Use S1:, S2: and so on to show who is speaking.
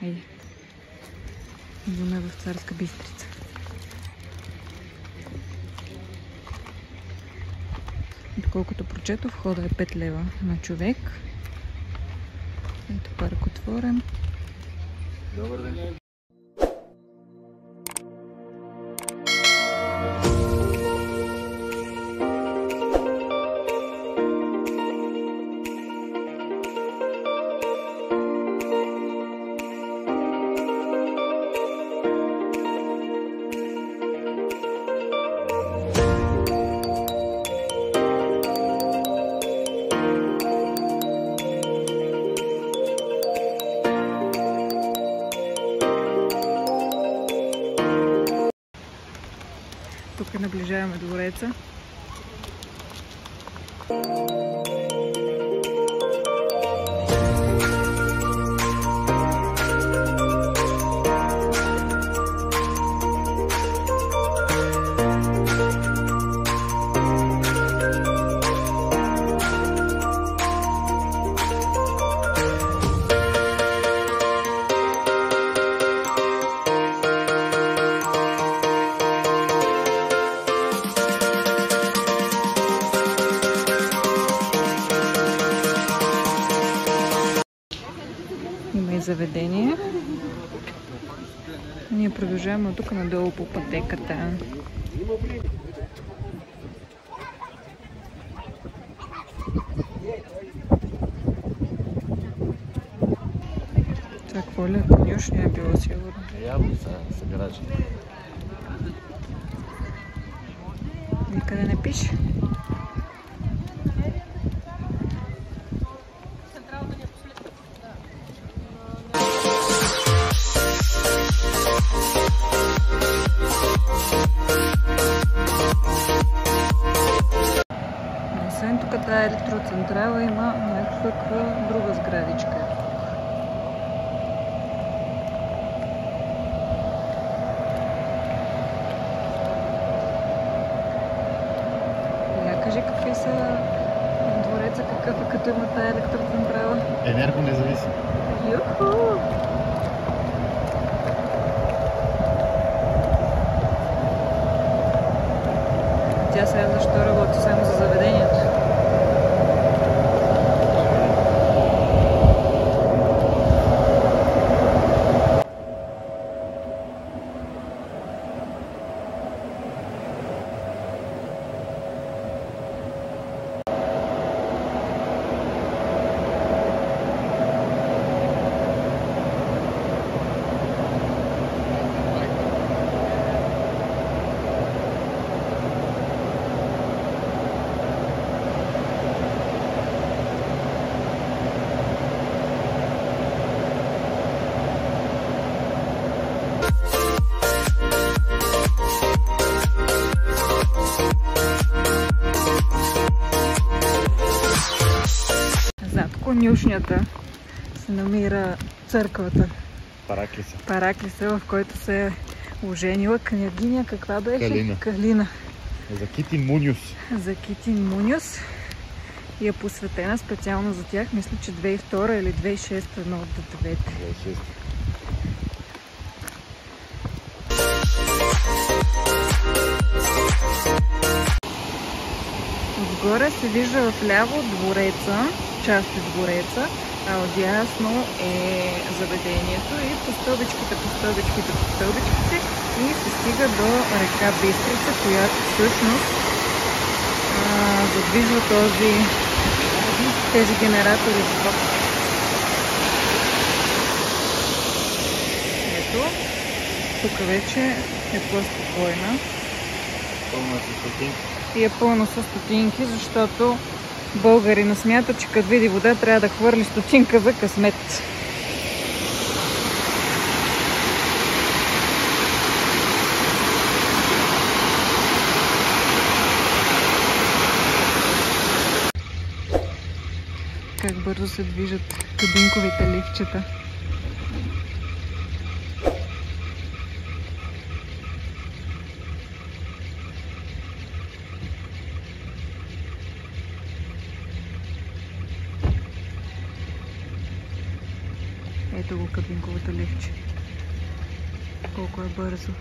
S1: Ей, идваме в Царска Бистрица. Доколкото прочетох, входа е 5 лева на човек. Ето парк отворен.
S2: Добър ден.
S1: Тук наближаваме двореца. Има и заведение. Ние продължаваме от тук надолу по пътеката. Това какво ли? Конюшня е било сигурно.
S2: Явно са гаражи.
S1: Никъде не пише. Освен тук тази електроцентрала има някаква друга сградичка. Я кажи какви са двореца, какъв е като има тази електроцентрала?
S2: Енергонезависим.
S1: Юху! Тя сега защо работи само за заведението? Зад конюшнята се намира църквата Параклиса, в който се е оженила княгиня. Каква беше? Калина.
S2: За Китин Муниус.
S1: За Китин Муниус. И е посветена специално за тях. Мисля, че 2002 или 2006, едно от двете.
S2: 2006.
S1: Отгоре се вижда вляво двореца, част от двореца, а отдясно е заведението и по стълбичките и се стига до река Бистрица, която всъщност задвижва тези генератори за ток. Ето, тук вече е по-спокойна. И е пълно с стотинки, защото българина смята, че като види вода трябва да хвърли стотинка за късмет. Как бързо се движат кабинковите лифчета. Ето го Кадвинковото левче. Колко е бързо.